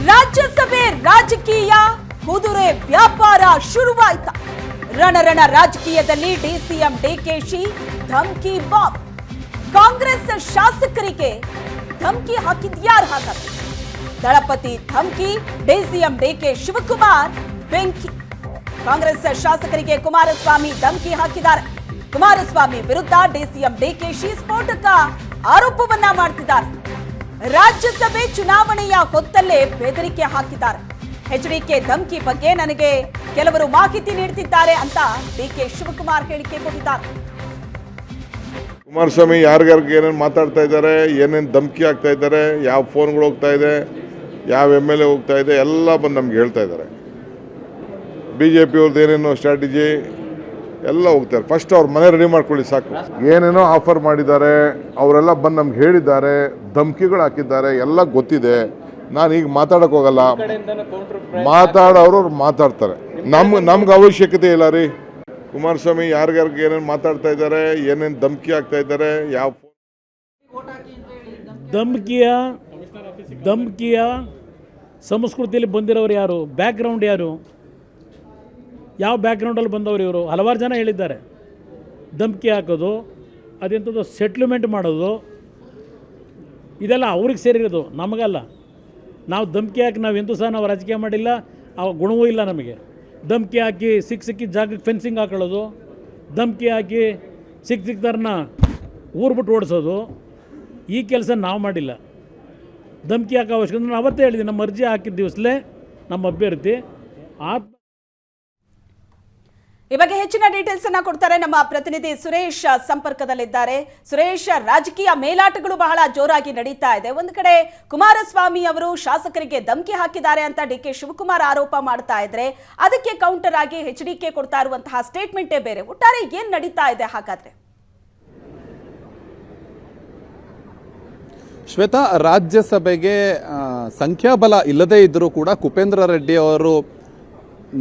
ರಾಜ್ಯಸಭೆ ರಾಜಕೀಯ ಕುದುರೆ ವ್ಯಾಪಾರ ಶುರುವಾಯ್ತ. ರಣರಣ ರಾಜಕೀಯದಲ್ಲಿ ಡಿಸಿಎಂ ಡಿಕೆಶಿ ಧಮ್ಕಿ ಬಾಂಬ್. ಕಾಂಗ್ರೆಸ್ ಶಾಸಕರಿಗೆ ಧಮ್ಕಿ ಹಾಕಿದ್ಯಾರು ಹಾಗಾದ್ರೆ? ದಳಪತಿ ಧಮ್ಕಿ, ಡಿಸಿಎಂ ಡಿಕೆ ಶಿವಕುಮಾರ್ ಬೆಂಕಿ. ಕಾಂಗ್ರೆಸ್ ಶಾಸಕರಿಗೆ ಕುಮಾರಸ್ವಾಮಿ ಧಮ್ಕಿ ಹಾಕಿದ್ದಾರೆ. ಕುಮಾರಸ್ವಾಮಿ ವಿರುದ್ಧ ಡಿಸಿಎಂ ಡಿಕೆಶಿ ಸ್ಫೋಟಕ ಆರೋಪವನ್ನ ಮಾಡ್ತಿದ್ದಾರೆ. ರಾಜ್ಯಸಭೆ ಚುನಾವಣೆಯ ಹೊತ್ತಲ್ಲೇ ಬೆದರಿಕೆ ಹಾಕಿದ್ದಾರೆ. ಎಚ್ಡಿಕೆ ಧಮ್ಕಿ ಬಗ್ಗೆ ನನಗೆ ಕೆಲವರು ಮಾಹಿತಿ ನೀಡುತ್ತಿದ್ದಾರೆ ಅಂತ ಡಿಕೆ ಶಿವಕುಮಾರ್ ಹೇಳಿಕೆ ಕೊಟ್ಟಿದ್ದಾರೆ. ಕುಮಾರಸ್ವಾಮಿ ಯಾರಿಗಾರಿಗೆ ಏನೇನು ಮಾತಾಡ್ತಾ ಇದ್ದಾರೆ, ಏನೇನು ಧಮ್ಕಿ ಆಗ್ತಾ ಇದ್ದಾರೆ, ಯಾವ ಫೋನ್ಗಳು ಹೋಗ್ತಾ ಇದೆ, ಯಾವ MLA ಹೋಗ್ತಾ ಇದೆ, ಎಲ್ಲ ಬಂದು ನಮ್ಗೆ ಹೇಳ್ತಾ ಇದ್ದಾರೆ. BJP ಅವ್ರದ್ದು ಏನೇನೋ ಸ್ಟ್ರಾಟಜಿ ಎಲ್ಲ ಹೋಗ್ತಾರೆ. ಫಸ್ಟ್ ಅವ್ರ ಮನೆ ರೆಡಿ ಮಾಡ್ಕೊಳ್ಳಿ ಸಾಕು. ಏನೇನೋ ಆಫರ್ ಮಾಡಿದ್ದಾರೆ, ಅವರೆಲ್ಲ ಬಂದು ನಮ್ಗೆ ಹೇಳಿದ್ದಾರೆ, ಧಮ್ಕಿಗಳು ಹಾಕಿದ್ದಾರೆ, ಎಲ್ಲ ಗೊತ್ತಿದೆ. ನಾನು ಈಗ ಮಾತಾಡಕ್ಕೆ ಹೋಗಲ್ಲ. ಮಾತಾಡೋರು ಮಾತಾಡ್ತಾರೆ. ನಮ್ಗೆ ಅವಶ್ಯಕತೆ ಇಲ್ಲ ರೀ. ಕುಮಾರಸ್ವಾಮಿ ಯಾರಿಗಾರಿಗೆ ಏನೇನು ಮಾತಾಡ್ತಾ ಇದ್ದಾರೆ, ಏನೇನು ಧಮ್ಕಿ ಆಗ್ತಾ ಇದ್ದಾರೆ, ಯಾವ ಧಮ್ಕಿಯ ಸಂಸ್ಕೃತಿಯಲ್ಲಿ ಬಂದಿರೋರು ಯಾರು, ಬ್ಯಾಕ್ಗ್ರೌಂಡ್ ಯಾರು, ಯಾವ ಬ್ಯಾಕ್ಗ್ರೌಂಡಲ್ಲಿ ಬಂದವರು ಇವರು? ಹಲವಾರು ಜನ ಹೇಳಿದ್ದಾರೆ. ಧಮ್ಕಿ ಹಾಕೋದು, ಅದೆಂಥದ್ದು ಸೆಟ್ಲ್ಮೆಂಟ್ ಮಾಡೋದು, ಇದೆಲ್ಲ ಅವ್ರಿಗೆ ಸೇರಿರೋದು, ನಮಗಲ್ಲ. ನಾವು ಧಮ್ಕಿ ಹಾಕಿ ನಾವು ಎಂದೂ ಸಹ ನಾವು ರಾಜಕೀಯ ಮಾಡಿಲ್ಲ, ಆ ಗುಣವೂ ಇಲ್ಲ ನಮಗೆ. ಧಮ್ಕಿ ಹಾಕಿ ಸಿಕ್ಕಿದ ಜಾಗಕ್ಕೆ ಫೆನ್ಸಿಂಗ್ ಹಾಕೊಳ್ಳೋದು, ಧಮ್ಕಿ ಹಾಕಿ ಸಿಕ್ಕಿದಾರನ್ನ ಊರು ಬಿಟ್ಟು ಓಡಿಸೋದು, ಈ ಕೆಲಸ ನಾವು ಮಾಡಿಲ್ಲ. ಧಮ್ಕಿ ಹಾಕೋ ಅವಶ್ಯಕತೆ ನಾನು ಅವತ್ತೇ ಹೇಳಿದ್ದೀನಿ. ನಮ್ಮ ಅರ್ಜಿ ಹಾಕಿದ ದಿವಸಲೇ ನಮ್ಮ ಅಭ್ಯರ್ಥಿ ಈ ಬಗ್ಗೆ ಹೆಚ್ಚಿನ ಡೀಟೇಲ್ಸ್ ಅನ್ನ ಕೊಡ್ತಾರೆ ನಮ್ಮ ಪ್ರತಿನಿಧಿ ಸುರೇಶ್ ಸಂಪರ್ಕದಲ್ಲಿದ್ದಾರೆ. ಸುರೇಶ್, ರಾಜಕೀಯ ಮೇಲಾಟಗಳು ಬಹಳ ಜೋರಾಗಿ ನಡೀತಾ ಇದೆ. ಒಂದು ಕಡೆ ಕುಮಾರಸ್ವಾಮಿ ಅವರು ಶಾಸಕರಿಗೆ ಧಮ್ಕಿ ಹಾಕಿದ್ದಾರೆ ಅಂತ ಡಿಕೆ ಶಿವಕುಮಾರ್ ಆರೋಪ ಮಾಡ್ತಾ ಇದ್ರೆ, ಅದಕ್ಕೆ ಕೌಂಟರ್ ಆಗಿ ಎಚ್ಡಿಕೆ ಕೊಡ್ತಾ ಇರುವಂತಹ ಸ್ಟೇಟ್ಮೆಂಟೇ ಬೇರೆ. ಒಟ್ಟಾರೆ ಏನ್ ನಡೀತಾ ಇದೆ ಹಾಗಾದ್ರೆ? ಶ್ವೇತಾ, ರಾಜ್ಯಸಭೆಗೆ ಸಂಖ್ಯಾಬಲ ಇಲ್ಲದೇ ಇದ್ದರೂ ಕೂಡ ಕುಪೇಂದ್ರ ರೆಡ್ಡಿ ಅವರು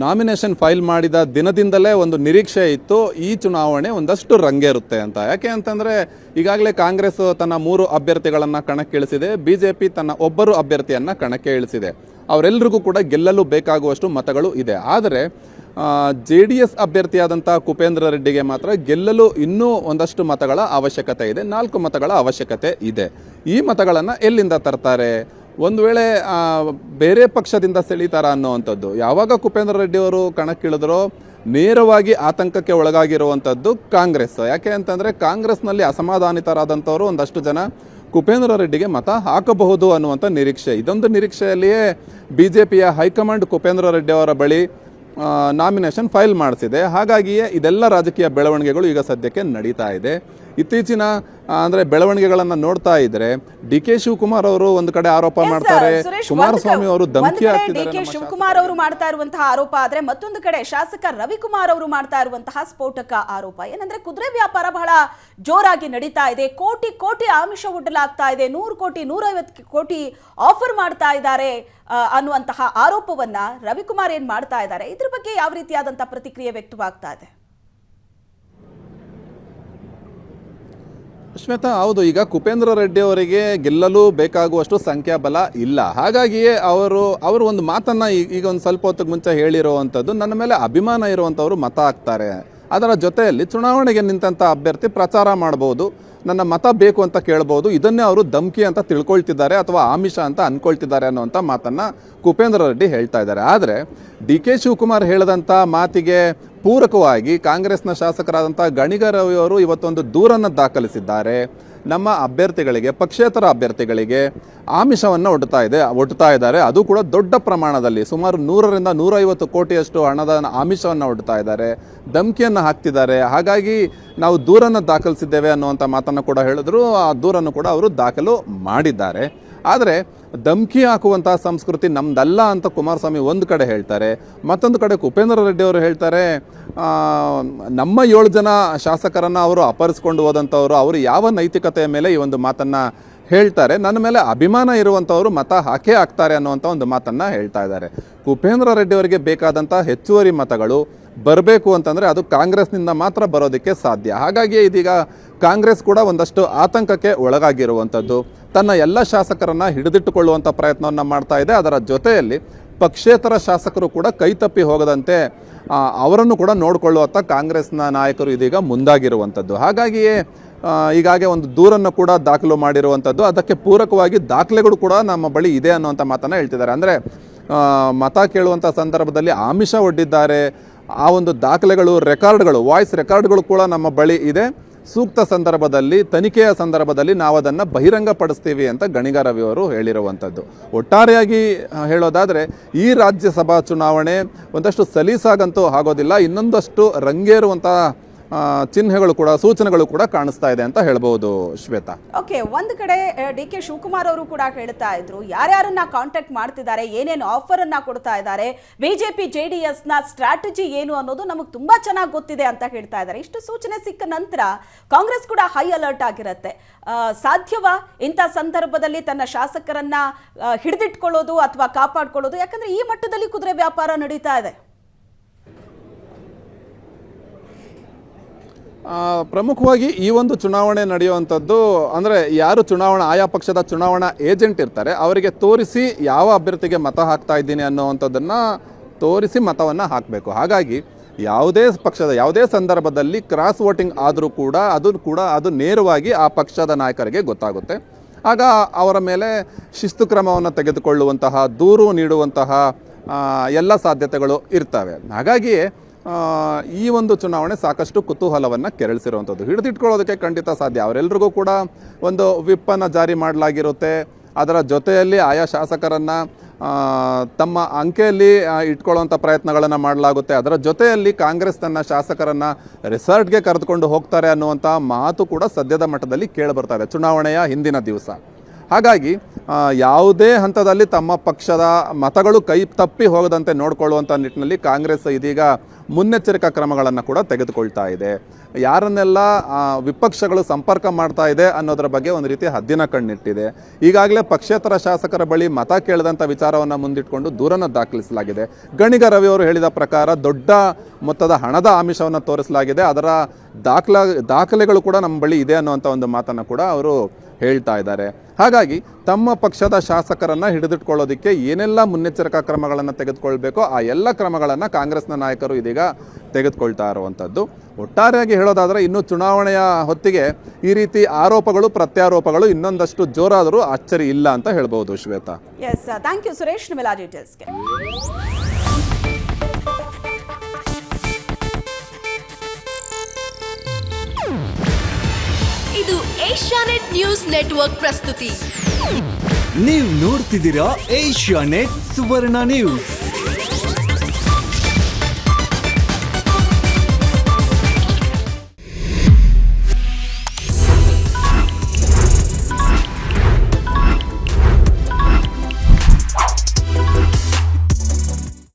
ನಾಮಿನೇಷನ್ ಫೈಲ್ ಮಾಡಿದ ದಿನದಿಂದಲೇ ಒಂದು ನಿರೀಕ್ಷೆ ಇತ್ತು, ಈ ಚುನಾವಣೆ ಒಂದಷ್ಟು ರಂಗೇರುತ್ತೆ ಅಂತ. ಯಾಕೆ ಅಂತಂದರೆ ಈಗಾಗಲೇ ಕಾಂಗ್ರೆಸ್ ತನ್ನ 3 ಅಭ್ಯರ್ಥಿಗಳನ್ನು ಕಣಕ್ಕೆ ಇಳಿಸಿದೆ, BJP ತನ್ನ ಒಬ್ಬರು ಅಭ್ಯರ್ಥಿಯನ್ನು ಕಣಕ್ಕೆ ಇಳಿಸಿದೆ. ಅವರೆಲ್ಲರಿಗೂ ಕೂಡ ಗೆಲ್ಲಲು ಬೇಕಾಗುವಷ್ಟು ಮತಗಳು ಇದೆ. ಆದರೆ JDS ಅಭ್ಯರ್ಥಿಯಾದಂಥ ಕುಪೇಂದ್ರ ರೆಡ್ಡಿಗೆ ಮಾತ್ರ ಗೆಲ್ಲಲು ಇನ್ನೂ ಒಂದಷ್ಟು ಮತಗಳ ಅವಶ್ಯಕತೆ ಇದೆ, 4 ಮತಗಳ ಅವಶ್ಯಕತೆ ಇದೆ. ಈ ಮತಗಳನ್ನು ಎಲ್ಲಿಂದ ತರ್ತಾರೆ? ಒಂದು ವೇಳೆ ಬೇರೆ ಪಕ್ಷದಿಂದ ಸೆಳೀತಾರ ಅನ್ನೋವಂಥದ್ದು. ಯಾವಾಗ ಕುಪೇಂದ್ರ ರೆಡ್ಡಿ ಅವರು ಕಣಕ್ಕಿಳಿದ್ರೋ ನೇರವಾಗಿ ಆತಂಕಕ್ಕೆ ಒಳಗಾಗಿರುವಂಥದ್ದು ಕಾಂಗ್ರೆಸ್. ಯಾಕೆ ಅಂತಂದರೆ ಕಾಂಗ್ರೆಸ್ನಲ್ಲಿ ಅಸಮಾಧಾನಿತರಾದಂಥವರು ಒಂದಷ್ಟು ಜನ ಕುಪೇಂದ್ರ ರೆಡ್ಡಿಗೆ ಮತ ಹಾಕಬಹುದು ಅನ್ನುವಂಥ ನಿರೀಕ್ಷೆ. ಇದೊಂದು ನಿರೀಕ್ಷೆಯಲ್ಲಿಯೇ BJPಯ ಹೈಕಮಾಂಡ್ ಕುಪೇಂದ್ರ ರೆಡ್ಡಿ ಅವರ ಬಳಿ ನಾಮಿನೇಷನ್ ಫೈಲ್ ಮಾಡಿಸಿದೆ. ಹಾಗಾಗಿಯೇ ಇದೆಲ್ಲ ರಾಜಕೀಯ ಬೆಳವಣಿಗೆಗಳು ಈಗ ಸದ್ಯಕ್ಕೆ ನಡೀತಾ ಇದೆ. ಇತ್ತೀಚಿನ ಬೆಳವಣಿಗೆಗಳನ್ನು ನೋಡ್ತಾ ಇದ್ರೆ DK ಶಿವಕುಮಾರ್ ಅವರು ಒಂದು ಕಡೆ ಆರೋಪ ಮಾಡ್ತಾರೆ, ಕುಮಾರಸ್ವಾಮಿ ಅವರು ಧಮ್ಕಿ ಹಾಕ್ತಿದ್ದಾರೆ. DK ಶಿವಕುಮಾರ್ ಅವರು ಮಾಡ್ತಾ ಇರುವಂತಹ ಆರೋಪ ಆದ್ರೆ, ಮತ್ತೊಂದು ಕಡೆ ಶಾಸಕ ರವಿಕುಮಾರ್ ಅವರು ಮಾಡ್ತಾ ಇರುವಂತಹ ಸ್ಫೋಟಕ ಆರೋಪ ಏನಂದ್ರೆ, ಕುದುರೆ ವ್ಯಾಪಾರ ಬಹಳ ಜೋರಾಗಿ ನಡೀತಾ ಇದೆ. ಕೋಟಿ ಕೋಟಿ ಆಮಿಷ ಒಡ್ಡಲಾಗ್ತಾ ಇದೆ, 100 ಕೋಟಿ 150 ಕೋಟಿ ಆಫರ್ ಮಾಡ್ತಾ ಇದ್ದಾರೆ ಅನ್ನುವಂತಹ ಆರೋಪವನ್ನ ರವಿಕುಮಾರ್ ಏನ್ ಮಾಡ್ತಾ ಇದ್ದಾರೆ, ಇದ್ರ ಬಗ್ಗೆ ಯಾವ ರೀತಿಯಾದಂತಹ ಪ್ರತಿಕ್ರಿಯೆ ವ್ಯಕ್ತವಾಗ್ತಾ ಇದೆ? ಶ್ವೇತಾ, ಹೌದು, ಈಗ ಕುಪೇಂದ್ರ ರೆಡ್ಡಿ ಅವರಿಗೆ ಗೆಲ್ಲಲು ಬೇಕಾಗುವಷ್ಟು ಸಂಖ್ಯಾಬಲ ಇಲ್ಲ. ಹಾಗಾಗಿಯೇ ಅವರು ಒಂದು ಮಾತನ್ನು ಈಗ ಒಂದು ಸ್ವಲ್ಪ ಹೊತ್ತಿಗೆ ಮುಂಚೆ ಹೇಳಿರುವಂಥದ್ದು, ನನ್ನ ಮೇಲೆ ಅಭಿಮಾನ ಇರುವಂಥವರು ಮತ ಹಾಕ್ತಾರೆ, ಅದರ ಜೊತೆಯಲ್ಲಿ ಚುನಾವಣೆಗೆ ನಿಂತಹ ಅಭ್ಯರ್ಥಿ ಪ್ರಚಾರ ಮಾಡ್ಬೋದು, ನನ್ನ ಮತ ಬೇಕು ಅಂತ ಕೇಳ್ಬೋದು, ಇದನ್ನೇ ಅವರು ಧಮ್ಕಿ ಅಂತ ತಿಳ್ಕೊಳ್ತಿದ್ದಾರೆ ಅಥವಾ ಆಮಿಷ ಅಂತ ಅಂದ್ಕೊಳ್ತಿದ್ದಾರೆ ಅನ್ನೋಂಥ ಮಾತನ್ನು ಕುಪೇಂದ್ರ ರೆಡ್ಡಿ ಹೇಳ್ತಾ ಇದ್ದಾರೆ. ಆದರೆ DK ಶಿವಕುಮಾರ್ ಹೇಳಿದಂಥ ಮಾತಿಗೆ ಪೂರಕವಾಗಿ ಕಾಂಗ್ರೆಸ್ನ ಶಾಸಕರಾದಂಥ ಗಣಿಗ ರವಿ ಅವರು ಇವತ್ತೊಂದು ದೂರನ್ನು ದಾಖಲಿಸಿದ್ದಾರೆ. ನಮ್ಮ ಅಭ್ಯರ್ಥಿಗಳಿಗೆ, ಪಕ್ಷೇತರ ಅಭ್ಯರ್ಥಿಗಳಿಗೆ ಆಮಿಷವನ್ನು ಒಡ್ತಾ ಇದ್ದಾರೆ, ಅದು ಕೂಡ ದೊಡ್ಡ ಪ್ರಮಾಣದಲ್ಲಿ, ಸುಮಾರು 100 ರಿಂದ 150 ಕೋಟಿಯಷ್ಟು ಹಣದ ಆಮಿಷವನ್ನು ಒಡ್ತಾ ಇದ್ದಾರೆ, ಧಮ್ಕಿಯನ್ನು ಹಾಕ್ತಿದ್ದಾರೆ. ಹಾಗಾಗಿ ನಾವು ದೂರನ್ನು ದಾಖಲಿಸಿದ್ದೇವೆ ಅನ್ನುವಂಥ ಮಾತನ್ನು ಕೂಡ ಹೇಳಿದ್ರು. ಆ ದೂರನ್ನು ಕೂಡ ಅವರು ದಾಖಲು ಮಾಡಿದ್ದಾರೆ. ಆದರೆ ಧಮ್ಕಿ ಹಾಕುವಂತಹ ಸಂಸ್ಕೃತಿ ನಮ್ದಲ್ಲ ಅಂತ ಕುಮಾರಸ್ವಾಮಿ ಒಂದು ಕಡೆ ಹೇಳ್ತಾರೆ, ಮತ್ತೊಂದು ಕಡೆ ಕುಪೇಂದ್ರ ರೆಡ್ಡಿ ಅವರು ಹೇಳ್ತಾರೆ ನಮ್ಮ 7 ಜನ ಶಾಸಕರನ್ನು ಅವರು ಅಪಹರಿಸ್ಕೊಂಡು ಹೋದಂಥವ್ರು, ಅವರು ಯಾವ ನೈತಿಕತೆಯ ಮೇಲೆ ಈ ಒಂದು ಮಾತನ್ನು ಹೇಳ್ತಾರೆ. ನನ್ನ ಮೇಲೆ ಅಭಿಮಾನ ಇರುವಂಥವರು ಮತ ಹಾಕೇ ಹಾಕ್ತಾರೆ ಅನ್ನುವಂಥ ಒಂದು ಮಾತನ್ನು ಹೇಳ್ತಾ ಇದ್ದಾರೆ. ಕುಪೇಂದ್ರ ರೆಡ್ಡಿ ಅವರಿಗೆ ಬೇಕಾದಂಥ ಹೆಚ್ಚುವರಿ ಮತಗಳು ಬರಬೇಕು ಅಂತಂದರೆ ಅದು ಕಾಂಗ್ರೆಸ್ನಿಂದ ಮಾತ್ರ ಬರೋದಕ್ಕೆ ಸಾಧ್ಯ. ಹಾಗಾಗಿ ಇದೀಗ ಕಾಂಗ್ರೆಸ್ ಕೂಡ ಒಂದಷ್ಟು ಆತಂಕಕ್ಕೆ ಒಳಗಾಗಿರುವಂಥದ್ದು. ತನ್ನ ಎಲ್ಲ ಶಾಸಕರನ್ನು ಹಿಡಿದಿಟ್ಟುಕೊಳ್ಳುವಂಥ ಪ್ರಯತ್ನವನ್ನು ಮಾಡ್ತಾ ಇದೆ. ಅದರ ಜೊತೆಯಲ್ಲಿ ಪಕ್ಷೇತರ ಶಾಸಕರು ಕೂಡ ಕೈತಪ್ಪಿ ಹೋಗದಂತೆ ಅವರನ್ನು ಕೂಡ ನೋಡಿಕೊಳ್ಳುವಂಥ ಕಾಂಗ್ರೆಸ್ನ ನಾಯಕರು ಇದೀಗ ಮುಂದಾಗಿರುವಂಥದ್ದು. ಹಾಗಾಗಿಯೇ ಈಗಾಗಲೇ ಒಂದು ದೂರನ್ನು ಕೂಡ ದಾಖಲು ಮಾಡಿರುವಂಥದ್ದು. ಅದಕ್ಕೆ ಪೂರಕವಾಗಿ ದಾಖಲೆಗಳು ಕೂಡ ನಮ್ಮ ಬಳಿ ಇದೆ ಅನ್ನುವಂಥ ಮಾತನ್ನು ಹೇಳ್ತಿದ್ದಾರೆ. ಅಂದರೆ ಮತ ಕೇಳುವಂಥ ಸಂದರ್ಭದಲ್ಲಿ ಆಮಿಷ ಒಡ್ಡಿದ್ದಾರೆ, ಆ ಒಂದು ದಾಖಲೆಗಳು, ರೆಕಾರ್ಡ್ಗಳು, ವಾಯ್ಸ್ ರೆಕಾರ್ಡ್ಗಳು ಕೂಡ ನಮ್ಮ ಬಳಿ ಇದೆ. ಸೂಕ್ತ ಸಂದರ್ಭದಲ್ಲಿ, ತನಿಖೆಯ ಸಂದರ್ಭದಲ್ಲಿ ನಾವು ಅದನ್ನು ಬಹಿರಂಗಪಡಿಸ್ತೀವಿ ಅಂತ ಗಣಿಗ ರವಿ ಅವರು ಹೇಳಿರುವಂಥದ್ದು. ಒಟ್ಟಾರೆಯಾಗಿ ಹೇಳೋದಾದರೆ ಈ ರಾಜ್ಯಸಭಾ ಚುನಾವಣೆ ಒಂದಷ್ಟು ಸಲೀಸಾಗಂತೂ ಆಗೋದಿಲ್ಲ, ಇನ್ನೊಂದಷ್ಟು ರಂಗೇರುವಂಥ ಚಿಹ್ನೆಗಳು ಕೂಡ, ಸೂಚನೆಗಳು ಕೂಡ ಕಾಣಿಸ್ತಾ ಇದೆ ಅಂತ ಹೇಳ್ಬೋದು ಶ್ವೇತಾ. ಓಕೆ, ಒಂದು ಕಡೆ ಡಿ ಕೆ ಶಿವಕುಮಾರ್ ಅವರು ಕೂಡ ಹೇಳ್ತಾ ಇದ್ರು ಯಾರ್ಯಾರನ್ನ ಕಾಂಟ್ಯಾಕ್ಟ್ ಮಾಡ್ತಿದ್ದಾರೆ, ಏನೇನು ಆಫರ್ ಅನ್ನ ಕೊಡ್ತಾ ಇದ್ದಾರೆ, ಬಿಜೆಪಿ JDS ನ ಸ್ಟ್ರಾಟಜಿ ಏನು ಅನ್ನೋದು ನಮಗೆ ತುಂಬಾ ಚೆನ್ನಾಗಿ ಗೊತ್ತಿದೆ ಅಂತ ಹೇಳ್ತಾ ಇದ್ದಾರೆ. ಇಷ್ಟು ಸೂಚನೆ ಸಿಕ್ಕ ನಂತರ ಕಾಂಗ್ರೆಸ್ ಕೂಡ ಹೈ ಅಲರ್ಟ್ ಆಗಿರುತ್ತೆ. ಸಾಧ್ಯವಾ ಇಂಥ ಸಂದರ್ಭದಲ್ಲಿ ತನ್ನ ಶಾಸಕರನ್ನ ಹಿಡಿದಿಟ್ಕೊಳ್ಳೋದು ಅಥವಾ ಕಾಪಾಡ್ಕೊಳ್ಳೋದು? ಯಾಕಂದ್ರೆ ಈ ಮಟ್ಟದಲ್ಲಿ ಕುದುರೆ ವ್ಯಾಪಾರ ನಡೀತಾ ಇದೆ. ಪ್ರಮುಖವಾಗಿ ಈ ಒಂದು ಚುನಾವಣೆ ನಡೆಯುವಂಥದ್ದು ಅಂದರೆ ಯಾರು ಆಯಾ ಪಕ್ಷದ ಚುನಾವಣಾ ಏಜೆಂಟ್ ಇರ್ತಾರೆ ಅವರಿಗೆ ತೋರಿಸಿ ಯಾವ ಅಭ್ಯರ್ಥಿಗೆ ಮತ ಹಾಕ್ತಾ ಇದ್ದೀನಿ ಅನ್ನೋವಂಥದ್ದನ್ನು ತೋರಿಸಿ ಮತವನ್ನು ಹಾಕಬೇಕು. ಹಾಗಾಗಿ ಯಾವುದೇ ಪಕ್ಷದ ಯಾವುದೇ ಸಂದರ್ಭದಲ್ಲಿ ಕ್ರಾಸ್ ವೋಟಿಂಗ್ ಆದರೂ ಕೂಡ ಅದು ನೇರವಾಗಿ ಆ ಪಕ್ಷದ ನಾಯಕರಿಗೆ ಗೊತ್ತಾಗುತ್ತೆ. ಆಗ ಅವರ ಮೇಲೆ ಶಿಸ್ತು ಕ್ರಮವನ್ನು ತೆಗೆದುಕೊಳ್ಳುವಂತಹ, ದೂರು ನೀಡುವಂತಹ ಎಲ್ಲ ಸಾಧ್ಯತೆಗಳು ಇರ್ತವೆ. ಹಾಗಾಗಿಯೇ ಈ ಒಂದು ಚುನಾವಣೆ ಸಾಕಷ್ಟು ಕುತೂಹಲವನ್ನು ಕೆರಳಿಸಿರುವಂಥದ್ದು. ಹಿಡಿದಿಟ್ಕೊಳ್ಳೋದಕ್ಕೆ ಖಂಡಿತ ಸಾಧ್ಯ. ಅವರೆಲ್ಲರಿಗೂ ಕೂಡ ಒಂದು ವಿಪ್ಪನ್ನು ಜಾರಿ ಮಾಡಲಾಗಿರುತ್ತೆ. ಅದರ ಜೊತೆಯಲ್ಲಿ ಆಯಾ ಶಾಸಕರನ್ನು ತಮ್ಮ ಅಂಕೆಯಲ್ಲಿ ಇಟ್ಕೊಳ್ಳುವಂಥ ಪ್ರಯತ್ನಗಳನ್ನು ಮಾಡಲಾಗುತ್ತೆ. ಅದರ ಜೊತೆಯಲ್ಲಿ ಕಾಂಗ್ರೆಸ್ ತನ್ನ ಶಾಸಕರನ್ನು ರೆಸಾರ್ಟ್ಗೆ ಕರೆದುಕೊಂಡು ಹೋಗ್ತಾರೆ ಅನ್ನುವಂಥ ಮಾತು ಕೂಡ ಸದ್ಯದ ಮಟ್ಟದಲ್ಲಿ ಕೇಳಿಬರ್ತಾ ಇದೆ ಚುನಾವಣೆಯ ಹಿಂದಿನ ದಿವಸ. ಹಾಗಾಗಿ ಯಾವುದೇ ಹಂತದಲ್ಲಿ ತಮ್ಮ ಪಕ್ಷದ ಮತಗಳು ಕೈ ತಪ್ಪಿ ಹೋಗದಂತೆ ನೋಡಿಕೊಳ್ಳುವಂಥ ನಿಟ್ಟಿನಲ್ಲಿ ಕಾಂಗ್ರೆಸ್ ಇದೀಗ ಮುನ್ನೆಚ್ಚರಿಕಾ ಕ್ರಮಗಳನ್ನು ಕೂಡ ತೆಗೆದುಕೊಳ್ತಾ ಇದೆ. ಯಾರನ್ನೆಲ್ಲ ವಿಪಕ್ಷಗಳು ಸಂಪರ್ಕ ಮಾಡ್ತಾ ಇದೆ ಅನ್ನೋದರ ಬಗ್ಗೆ ಒಂದು ರೀತಿ ಹದ್ದಿನ ಕಣ್ಣಿಟ್ಟಿದೆ. ಈಗಾಗಲೇ ಪಕ್ಷೇತರ ಶಾಸಕರ ಬಳಿ ಮತ ಕೇಳಿದಂಥ ವಿಚಾರವನ್ನು ಮುಂದಿಟ್ಕೊಂಡು ದೂರನ್ನು ದಾಖಲಿಸಲಾಗಿದೆ. ಗಣಿಗ ರವಿ ಅವರು ಹೇಳಿದ ಪ್ರಕಾರ ದೊಡ್ಡ ಮೊತ್ತದ ಹಣದ ಆಮಿಷವನ್ನು ತೋರಿಸಲಾಗಿದೆ. ಅದರ ದಾಖಲೆಗಳು ಕೂಡ ನಮ್ಮ ಬಳಿ ಇದೆ ಅನ್ನುವಂಥ ಒಂದು ಮಾತನ್ನು ಕೂಡ ಅವರು ಹೇಳ್ತಾ ಇದ್ದಾರೆ. ಹಾಗಾಗಿ ತಮ್ಮ ಪಕ್ಷದ ಶಾಸಕರನ್ನು ಹಿಡಿದಿಟ್ಕೊಳ್ಳೋದಕ್ಕೆ ಏನೆಲ್ಲ ಮುನ್ನೆಚ್ಚರಿಕಾ ಕ್ರಮಗಳನ್ನು ತೆಗೆದುಕೊಳ್ಬೇಕೋ ಆ ಎಲ್ಲ ಕ್ರಮಗಳನ್ನು ಕಾಂಗ್ರೆಸ್ನ ನಾಯಕರು ಇದೀಗ ತೆಗೆದುಕೊಳ್ತಾ ಇರುವಂಥದ್ದು. ಒಟ್ಟಾರೆಯಾಗಿ ಹೇಳೋದಾದರೆ ಇನ್ನು ಚುನಾವಣೆಯ ಹೊತ್ತಿಗೆ ಈ ರೀತಿ ಆರೋಪಗಳು ಪ್ರತ್ಯಾರೋಪಗಳು ಇನ್ನೊಂದಷ್ಟು ಜೋರಾದರೂ ಅಚ್ಚರಿ ಇಲ್ಲ ಅಂತ ಹೇಳ್ಬೋದು Shweta. Yes, thank you Suresh ನಿಮ್ಮೆಲ್ಲ ಡೀಟೇಲ್ಸ್ಗೆ. ಇದು ಏಷ್ಯಾನೆಟ್ ನ್ಯೂಸ್ ನೆಟ್ವರ್ಕ್ ಪ್ರಸ್ತುತಿ. ನೀವು ನೋಡ್ತಿದ್ದೀರಾ ಏಷ್ಯಾನೆಟ್ ಸುವರ್ಣ ನ್ಯೂಸ್.